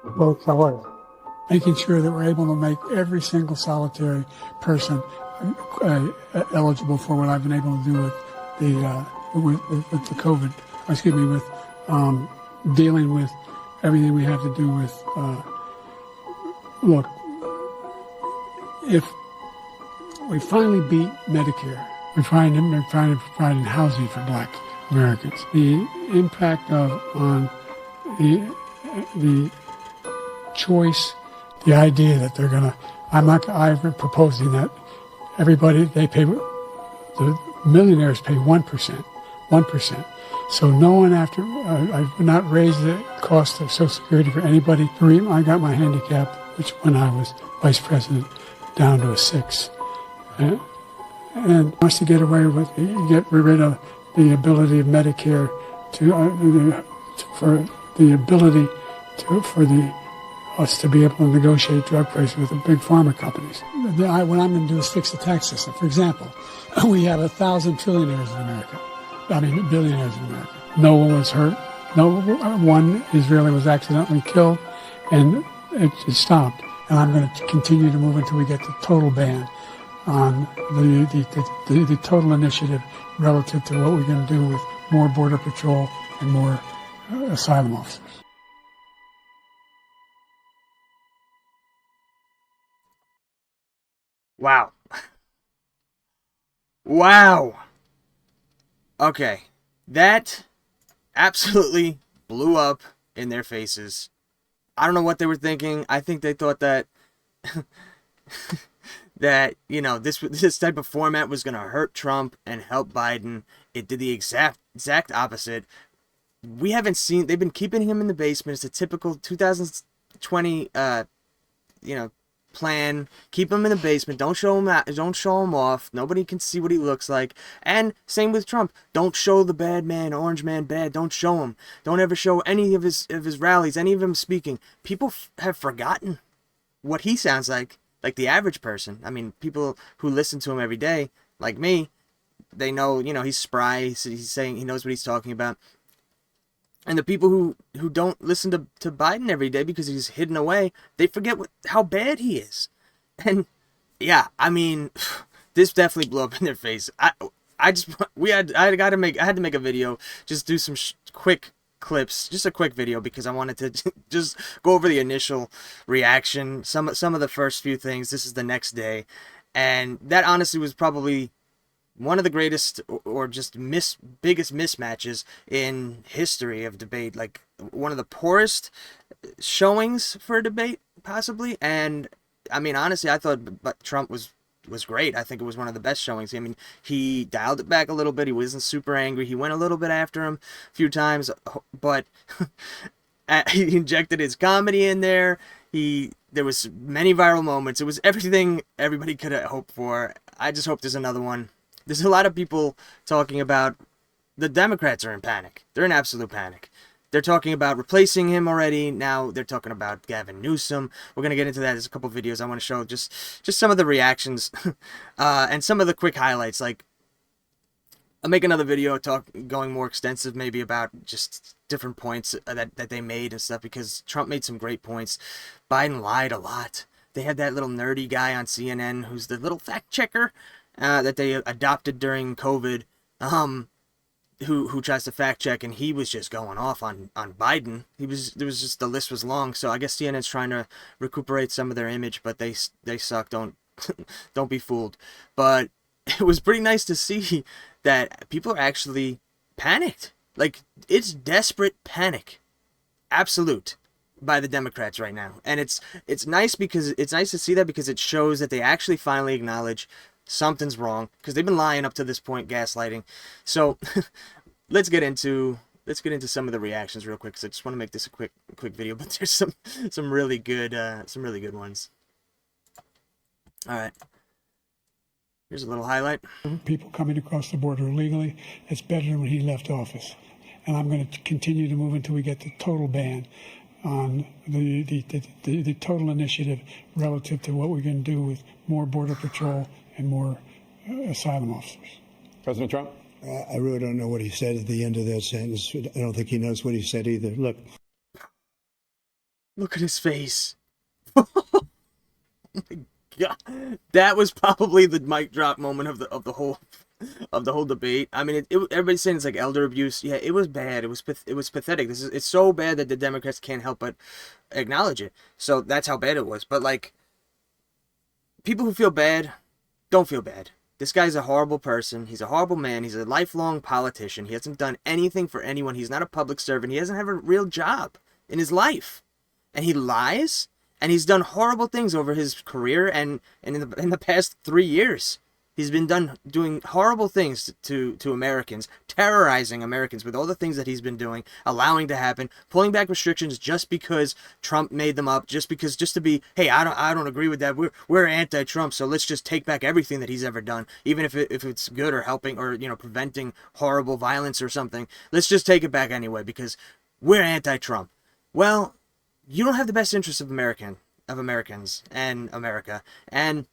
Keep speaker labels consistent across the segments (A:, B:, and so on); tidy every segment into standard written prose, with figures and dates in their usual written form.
A: both colors, making sure that we're able to make every single solitary person eligible for what I've been able to do with with the COVID, with dealing with everything we have to do with, look, if we finally beat Medicare, we're trying to provide housing for Black Americans. The impact on the choice, the idea that they're gonna, I'm proposing that everybody, the millionaires pay 1%. So no one I would not raise the cost of Social Security for anybody. I got my handicap, which when I was vice president, down to a 6. And wants to get rid of the ability of Medicare for us to be able to negotiate drug prices with the big pharma companies. What I'm going to do is fix the tax system. For example, we have 1,000 trillionaires in America. Billionaires in America. No one was hurt. No one Israeli was accidentally killed, and it stopped. And I'm going to continue to move until we get the total ban on the total initiative relative to what we're going to do with more border patrol and more asylum officers.
B: Wow. Wow. Okay. That absolutely blew up in their faces. I don't know what they were thinking. I think they thought that that, this type of format was going to hurt Trump and help Biden. It did the exact opposite. We haven't seen, they've been keeping him in the basement. It's a typical 2020 plan. Keep him in the basement. Don't show him off. Nobody can see what he looks like. And same with Trump. Don't show the bad man, orange man bad. Don't show him. Don't ever show any of his rallies, any of him speaking. People have forgotten what he sounds like the average person. I mean, people who listen to him every day, like me, they know, he's spry. He's saying he knows what he's talking about. And the people who don't listen to Biden every day because he's hidden away, they forget how bad he is. And yeah, I mean, this definitely blew up in their face. I had to make a video, just do some quick clips, just a quick video, because I wanted to just go over the initial reaction, some of the first few things. This is the next day, and that honestly was probably one of the greatest or just biggest mismatches in history of debate. Like, one of the poorest showings for a debate, possibly. And I mean, honestly, I thought Trump was great. I think it was one of the best showings. I mean, he dialed it back a little bit. He wasn't super angry. He went a little bit after him a few times, but he injected his comedy in there. There was many viral moments. It was everything everybody could have hoped for. I just hope there's another one. There's a lot of people talking about the Democrats are in panic. They're in absolute panic. They're talking about replacing him already. Now they're talking about Gavin Newsom. We're going to get into that. There's a couple videos I want to show, just some of the reactions and some of the quick highlights. Like, I'll make another video going more extensive maybe about just different points that they made and stuff, because Trump made some great points. Biden lied a lot. They had that little nerdy guy on CNN who's the little fact checker that they adopted during COVID, who tries to fact check, and he was just going off on Biden. The list was long, so I guess CNN's trying to recuperate some of their image, but they suck. Don't be fooled. But it was pretty nice to see that people are actually panicked. Like, it's desperate panic, absolute, by the Democrats right now, and it's nice to see that, because it shows that they actually finally acknowledge something's wrong, because they've been lying up to this point, gaslighting. So let's get into some of the reactions real quick, because I just want to make this a quick video, but there's some really good ones. All right, here's a little highlight.
A: People coming across the border illegally, it's better than when he left office, and I'm going to continue to move until we get the total ban on the total initiative relative to what we're going to do with more border patrol and more asylum officers.
C: President Trump?
D: I really don't know what he said at the end of that sentence. I don't think he knows what he said either. Look.
B: Look at his face. Oh my God. That was probably the mic drop moment of the whole debate. I mean, everybody's saying it's like elder abuse. Yeah, it was bad. It was pathetic. It's so bad that the Democrats can't help but acknowledge it. So that's how bad it was. But like, people who feel bad don't feel bad. This guy's a horrible person. He's a horrible man. He's a lifelong politician. He hasn't done anything for anyone. He's not a public servant. He doesn't have a real job in his life. And he lies, and he's done horrible things over his career and in the past 3 years. He's been doing horrible things to Americans, terrorizing Americans with all the things that he's been doing, allowing to happen, pulling back restrictions just because Trump made them up, just to be, hey, I don't agree with that. We're anti-Trump, so let's just take back everything that he's ever done, even if it's good or helping or preventing horrible violence or something. Let's just take it back anyway because we're anti-Trump. Well, you don't have the best interests of Americans and America, and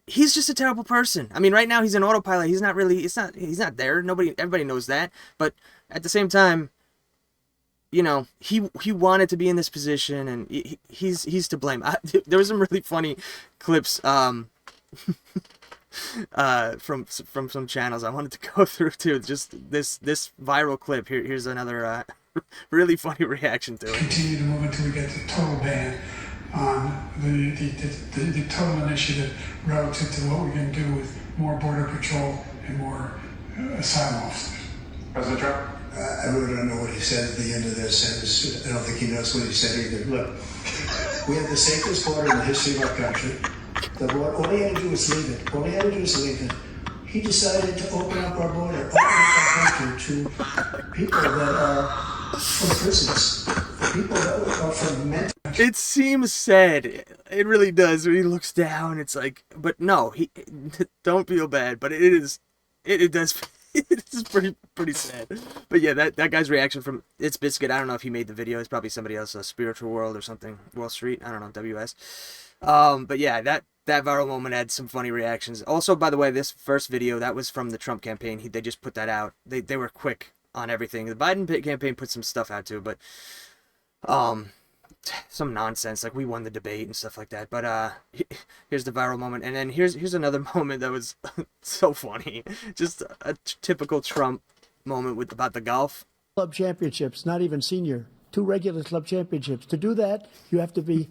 B: he's just a terrible person. I mean, right now he's an autopilot. He's not really. He's not there. Everybody knows that. But at the same time, he wanted to be in this position, and he's to blame. There was some really funny clips from some channels I wanted to go through too. Just this viral clip. Here's another really funny reaction to it.
A: Continue to move until we get the total ban on the total initiative relative to what we can do with more border patrol and more asylum officers.
C: President Trump?
D: I really don't know what he said at the end of that sentence. I don't think he knows what he said either. Look, we have the safest border in the history of our country. All he had to do was leave it. He decided to open up our border, open up our country to people that are from prisons, people that are from mental.
B: It seems sad. It really does. When he looks down, it's like, but no, don't feel bad. But it does. It's pretty sad. But yeah, that guy's reaction from It's Biscuit. I don't know if he made the video. It's probably somebody else, Spiritual World or something, Wall Street. I don't know, WS. But yeah, that viral moment had some funny reactions. Also, by the way, this first video that was from the Trump campaign. They just put that out. They were quick on everything. The Biden campaign put some stuff out too, but some nonsense like we won the debate and stuff like that. But here's the viral moment, and then here's another moment that was so funny. Just a typical Trump moment about the golf
E: club championships, not even senior, 2 regular club championships. To do that, you have to be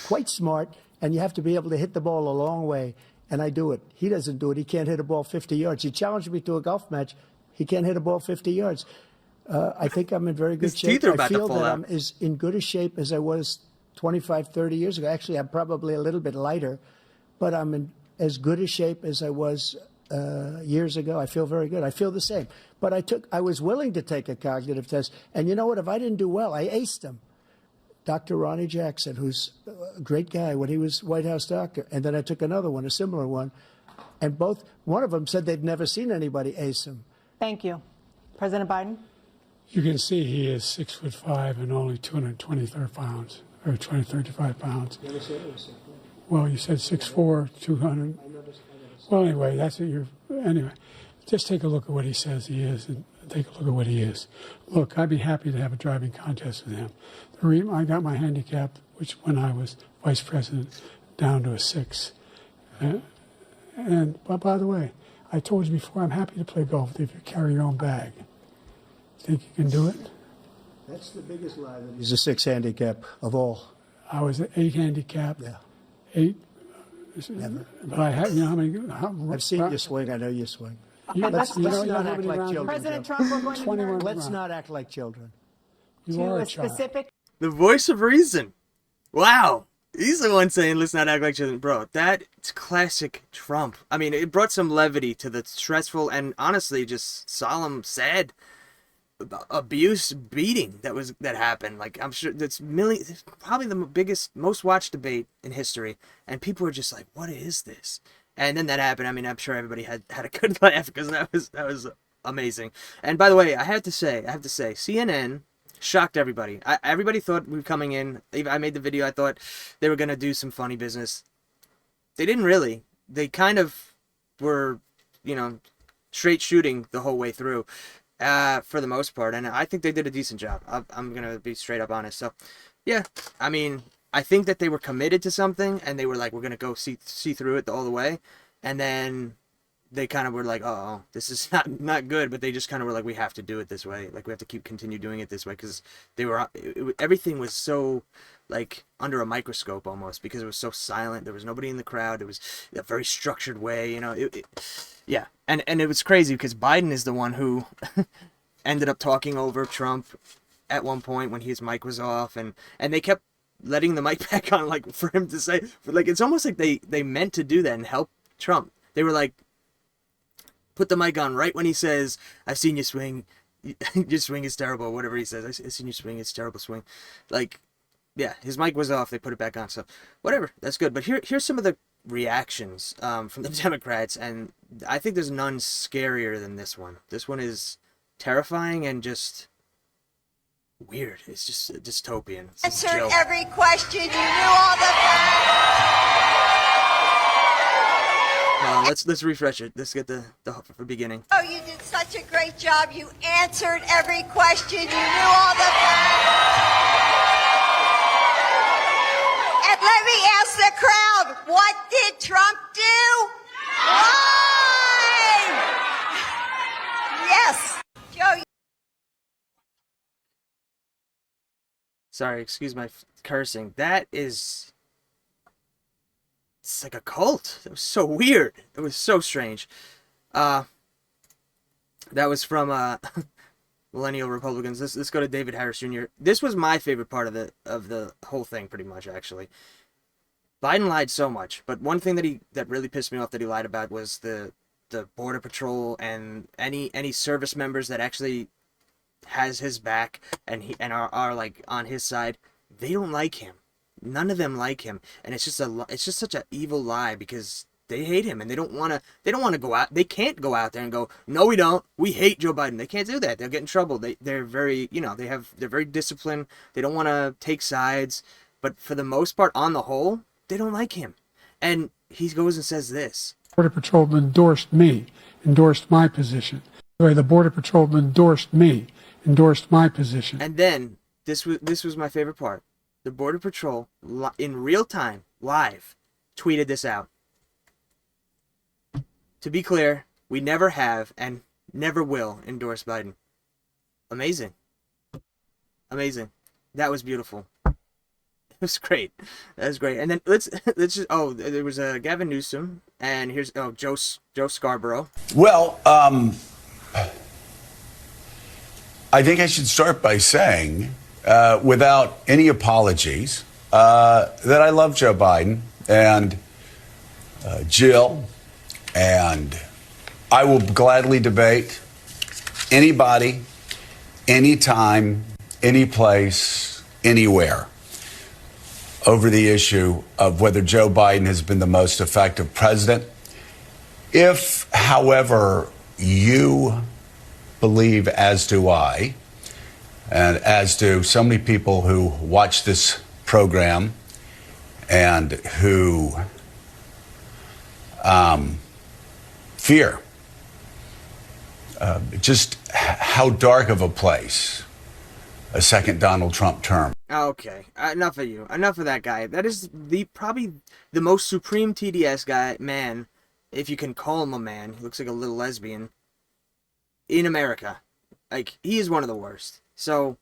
E: quite smart, and you have to be able to hit the ball a long way. And I do it. He doesn't do it. He can't hit a ball 50 yards. He challenged me to a golf match. He can't hit a ball 50 yards. I think I'm in very good shape. I feel that I'm as in good a shape as I was 25, 30 years ago. Actually, I'm probably a little bit lighter, but I'm in as good a shape as I was years ago. I feel very good. I feel the same. But I was willing to take a cognitive test. And you know what? If I didn't do well, I aced them. Dr. Ronnie Jackson, who's a great guy when he was White House doctor. And then I took another one, a similar one. And one of them said they'd never seen anybody ace him.
F: Thank you. President Biden?
A: You can see he is 6'5" and only 223 pounds, or 235 pounds. Well, you said 6'4", 200. Well, anyway, that's what anyway, just take a look at what he says he is, and take a look at what he is. Look, I'd be happy to have a driving contest with him. I got my handicap, which when I was vice president, down to a 6. But by the way, I told you before, I'm happy to play golf if you carry your own bag. Think you can do it?
E: That's the biggest lie. He's a 6 handicap of all.
A: I was an 8 handicap.
E: Yeah.
A: 8.
E: Never.
A: But I had, how many?
E: I've seen you swing. I know you swing.
F: Let's
E: not act like children.
F: President Trump, we're going to
A: 21
E: Let's not act like children.
A: You
F: to
A: are
F: a
A: a child.
F: specific.
B: The voice of reason. Wow. He's the one saying, let's not act like children. Bro, that's classic Trump. I mean, it brought some levity to the stressful and honestly just solemn, sad abuse beating that happened. Like, I'm sure it's probably the biggest, most watched debate in history. And people were just like, what is this? And then that happened. I mean, I'm sure everybody had a good laugh because that was amazing. And by the way, I have to say, CNN shocked everybody. Everybody thought we were coming in. I made the video. I thought they were going to do some funny business. They didn't really. They kind of were, straight shooting the whole way through for the most part. And I think they did a decent job. I'm going to be straight up honest. So Yeah, I mean, I think that they were committed to something, and they were like, we're gonna go see through it all the way, and then they kind of were like, oh, this is not good, but they just kind of were like, we have to do it this way, like we have to continue doing it this way, because they were everything was so like under a microscope almost, because it was so silent. There was nobody in the crowd. It was a very structured way, you know. Yeah, and it was crazy because Biden is the one who ended up talking over Trump at one point when his mic was off, and they kept letting the mic back on, like for him to say, like it's almost like they meant to do that and help Trump. They were like, put the mic on right when he says, "I've seen you swing, your swing is terrible," whatever he says. I've seen you swing, it's terrible swing. Like, yeah, his mic was off. They put it back on, so whatever, that's good. But here's some of the reactions from the Democrats, and I think there's none scarier than this one. This one is terrifying and just weird. It's just a dystopian. It's a
C: Answered
B: joke.
C: every question. You knew all the
B: Let's refresh it. Let's get the beginning.
C: Oh, you did such a great job. You answered every question. You knew all the And let me ask the crowd, what did Trump do? Lie! Yes. Joe,
B: Sorry, excuse my cursing. That is... It's like a cult. It was so weird. It was so strange. That was from Millennial Republicans. Let's go to David Harris Jr. This was my favorite part of the whole thing, pretty much, actually. Biden lied so much, but one thing that really pissed me off that he lied about was the Border Patrol and any service members that actually has his back and are like on his side. They don't like him. None of them like him, and it's just such an evil lie because they hate him and they don't want to go out. They can't go out there and go, no, we don't. We hate Joe Biden. They can't do that. They'll get in trouble. They're very, they're very disciplined. They don't want to take sides, but for the most part, on the whole, they don't like him. And he goes and says this.
A: Border Patrol endorsed me, endorsed my position. The Border Patrol endorsed me, endorsed my position.
B: And then this was my favorite part. The Border Patrol, in real time, live, tweeted this out. To be clear, we never have and never will endorse Biden. Amazing. Amazing. That was beautiful. It was great. That was great. And then let's just, there was Gavin Newsom, and here's Joe Scarborough.
G: Well, I think I should start by saying, without any apologies, that I love Joe Biden and Jill, and I will gladly debate anybody, anytime, any place, anywhere over the issue of whether Joe Biden has been the most effective president. If, however, you believe, as do I, and as do so many people who watch this program and who fear just how dark of a place a second Donald Trump term.
B: Okay, enough of you. Enough of that guy. That is probably the most supreme TDS man, if you can call him a man. He looks like a little lesbian in America. Like, he is one of the worst. So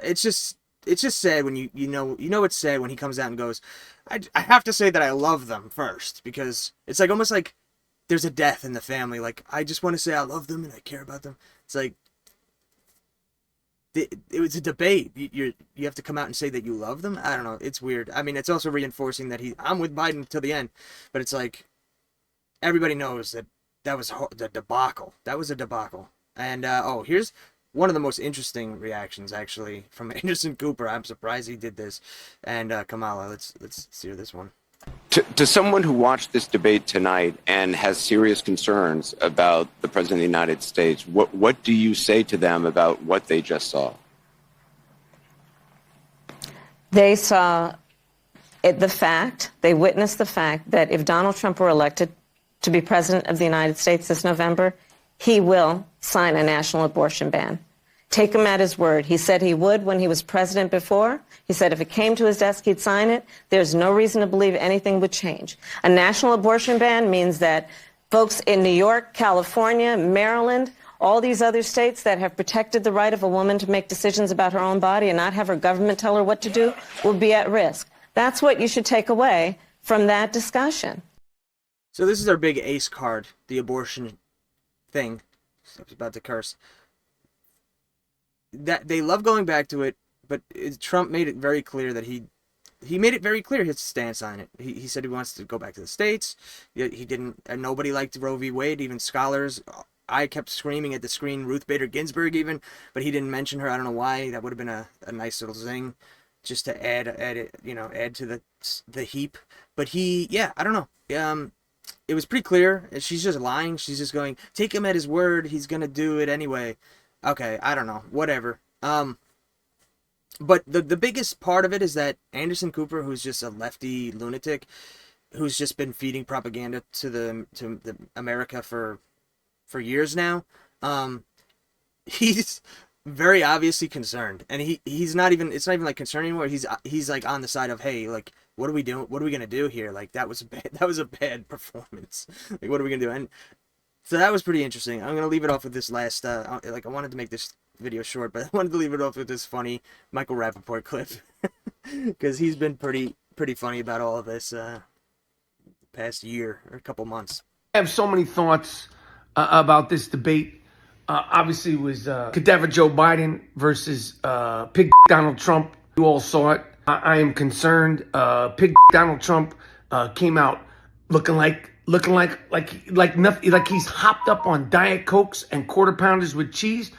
B: it's just sad when you know it's sad when he comes out and goes, I have to say that I love them first, because it's like almost like there's a death in the family. Like, I just want to say I love them and I care about them. It's like it was a debate. You have to come out and say that you love them. I don't know. It's weird. I mean, it's also reinforcing that I'm with Biden till the end, but it's like everybody knows that was the debacle. That was a debacle. And here's one of the most interesting reactions, actually, from Anderson Cooper. I'm surprised he did this. And Kamala, let's hear this one.
H: To someone who watched this debate tonight and has serious concerns about the President of the United States, what do you say to them about what they just saw?
I: They saw they witnessed the fact that if Donald Trump were elected to be President of the United States this November, he will sign a national abortion ban. Take him at his word. He said he would when he was president before. He said if it came to his desk, he'd sign it. There's no reason to believe anything would change. A national abortion ban means that folks in New York, California, Maryland, all these other states that have protected the right of a woman to make decisions about her own body and not have her government tell her what to do will be at risk. That's what you should take away from that discussion.
B: So this is our big ace card, the abortion thing. I was about to curse. That they love going back to it, but Trump made it very clear that he made it very clear his stance on it. He said he wants to go back to the states. He didn't, and nobody liked Roe v. Wade, even scholars. I kept screaming at the screen, Ruth Bader Ginsburg even, but he didn't mention her. I don't know why. That would have been a nice little zing, just to add to the heap. But I don't know. It was pretty clear. She's just lying. She's just going, take him at his word. He's gonna do it anyway. Okay, I don't know. Whatever. But the biggest part of it is that Anderson Cooper, who's just a lefty lunatic, who's just been feeding propaganda to the America for years now, he's very obviously concerned, and he's not even, it's not even like concern anymore. He's like on the side of, hey, like, what are we doing? What are we gonna do here? Like, that was a bad performance. Like, what are we gonna do? And so that was pretty interesting. I'm gonna leave it off with this last. I wanted to make this video short, but I wanted to leave it off with this funny Michael Rappaport clip because he's been pretty funny about all of this past year or a couple months.
J: I have so many thoughts about this debate. Obviously, it was cadaver Joe Biden versus pig Donald Trump. You all saw it. I am concerned. Pig Donald Trump came out looking like nothing, like he's hopped up on Diet Cokes and quarter pounders with cheese.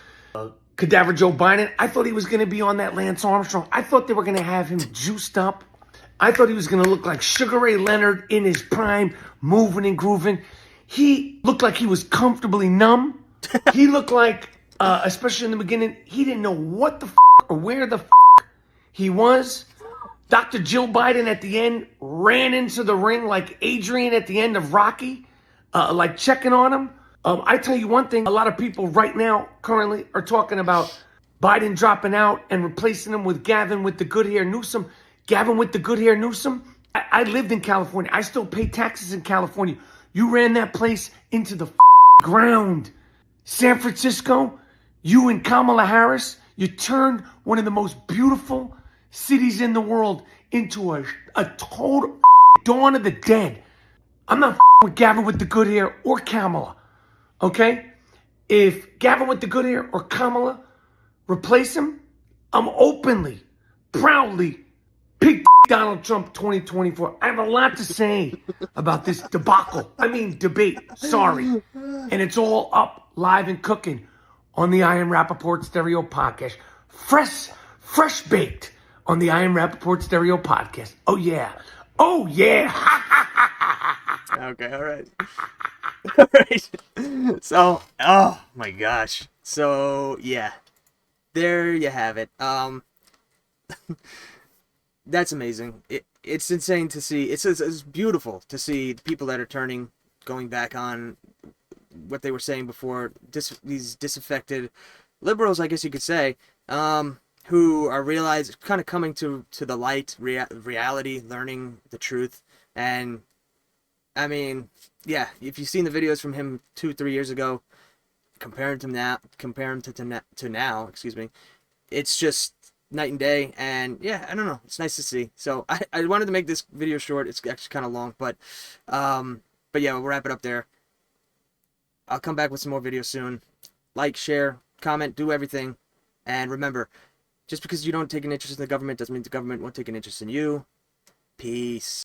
J: Cadaver Joe Biden, I thought he was going to be on that Lance Armstrong. I thought they were going to have him juiced up. I thought he was going to look like Sugar Ray Leonard in his prime, moving and grooving. He looked like he was comfortably numb. He looked like, especially in the beginning, he didn't know what the or where the he was. Dr. Jill Biden at the end ran into the ring like Adrian at the end of Rocky, like checking on him. I tell you one thing, a lot of people right now currently are talking about Biden dropping out and replacing him with Gavin with the good hair Newsom. Gavin with the good hair Newsom. I lived in California. I still pay taxes in California. You ran that place into the ground. San Francisco, you and Kamala Harris, you turned one of the most beautiful cities in the world into a total dawn of the dead. I'm not with Gavin with the good hair or Kamala. Okay? If Gavin with the good hair or Kamala replace him, I'm openly, proudly pick Donald Trump 2024. I have a lot to say about this debacle. I mean, debate. Sorry. And it's all up, live and cooking on the I Am Rappaport Stereo Podcast. Fresh baked on the I Am Rappaport Stereo Podcast. Oh, yeah. Oh, yeah.
B: Okay, all right. All right. So, oh my gosh. So, yeah. There you have it. That's amazing. It's insane to see. It's beautiful to see people that are going back on what they were saying before. These disaffected liberals, I guess you could say, who are kind of coming to the light, reality, learning the truth. And I mean, yeah, if you've seen the videos from him 2-3 years ago, compare him to now, excuse me, it's just night and day. And yeah, I don't know, it's nice to see. So I wanted to make this video short. It's actually kind of long, but yeah, we'll wrap it up there. I'll come back with some more videos soon. Like, share, comment, do everything. And remember, just because you don't take an interest in the government doesn't mean the government won't take an interest in you. Peace.